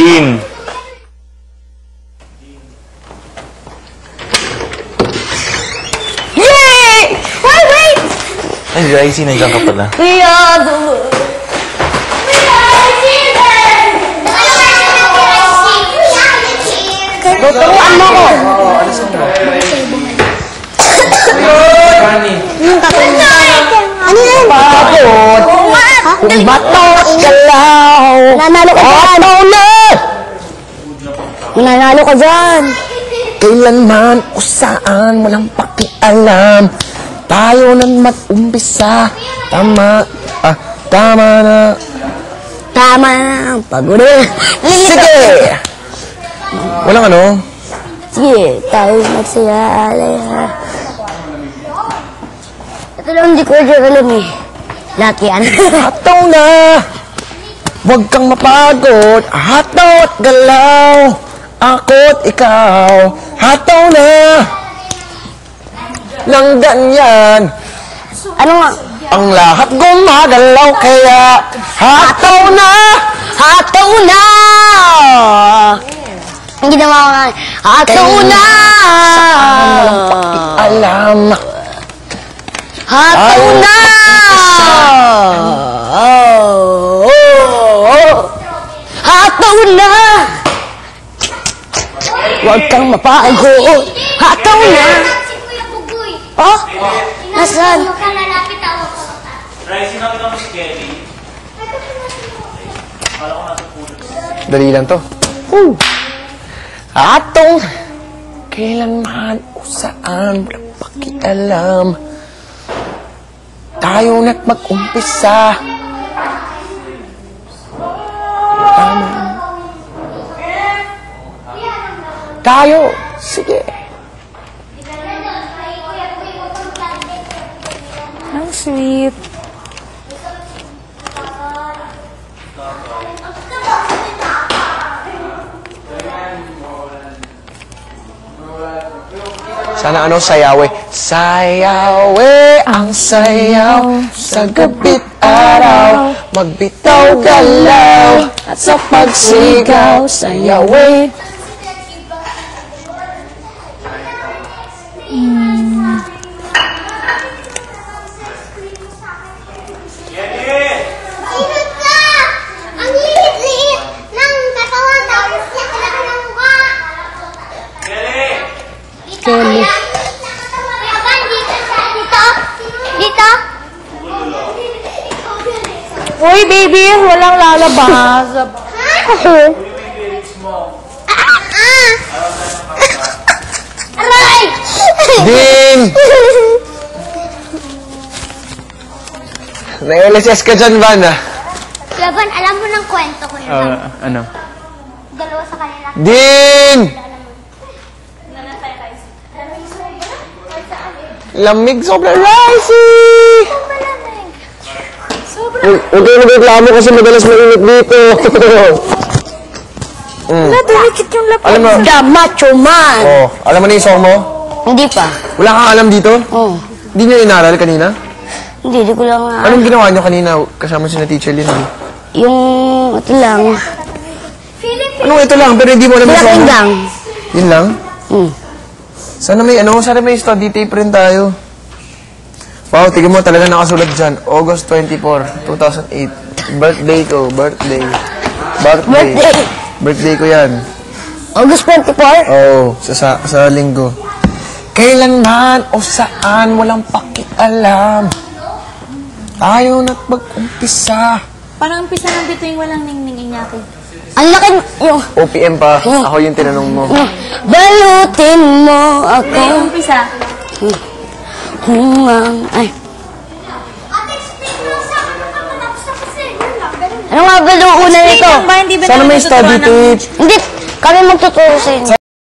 Dean. Yay! Wait! Ay, Raisi, nandiyan ka pala. Kuya, tuturuan mo ko. Ano yan? Pagod! Kung batos galaw! Nanalo ka dyan! Nanalo ka dyan! Kailanman o saan walang pakialam. Tayo nang mag-umpisa. Tama na. Tama na! Pagod eh! Sige! Walang ano? Sige, tayo magsaya. Ito lang hindi ko alam eh. Lahat yan. Hataw na! Huwag kang mapagod. Hataw at galaw. Ako't ikaw. Hataw na! Nang ganyan. Ano nga? Ang lahat gumagalaw kaya hataw na! Hataw na! Ang ginawa ko nga. Hataw na! Alam. Hataw na! Hataw na! Huwag kang mapagod. Hataw na! Oh? Nasaan? Dali lang to. Atong kailanman o saan walang pakialam. Tayo na't mag-umpisa. Tama. Tayo. Sige. Ang sweet. Sana ano, sayawe. Sayawe ang sayaw sa gabi't araw. Magbitaw galaw at sa pagsigaw. Sayawe. Ang liit-liit ng katawan tapos nakalaki ng mukha. Kelly. Dito? Uy, baby, walang lalabas. Aray! Din! Na-LSS ka dyan, Van, ah. Laban, alam mo ng kwento ko yun. Ano? Dalawa sa kanila. Din! Lamig sobra. Ricey! Huwag kayo nagreklamo kasi madalas mainit dito. Nadumikit yung lapad. Alam mo, The macho man. oh, alam mo na yung song mo? Hindi pa. Wala kang alam dito? Oh. Hindi nyo inaral kanina? Hindi ko lang Anong ginawa nyo kanina kasama si na teacher Lynn? yung ito lang. Anong ito lang? Pero hindi mo alam yung song Malaking mo? lang. Yun lang? Hmm. Sana may study tape rin tayo. Wow, tignan mo talaga nakasulat dyan. August 24, 2008. Birthday ko, birthday. Birthday ko yan. August 24? Oo, sa linggo. Kailanman o saan walang pakialam. Tayo na't mag-umpisa. Parang umpisa ng bituing walang ningning Iñaki. Ang laki yung... OPM pa. Ako yung tinanong mo. Balutin mo ako. May umpisa. Ay. Ano nga ba doon una nito? Hindi ba Sana may study tape. Hindi, kami magtuturo sa inyo.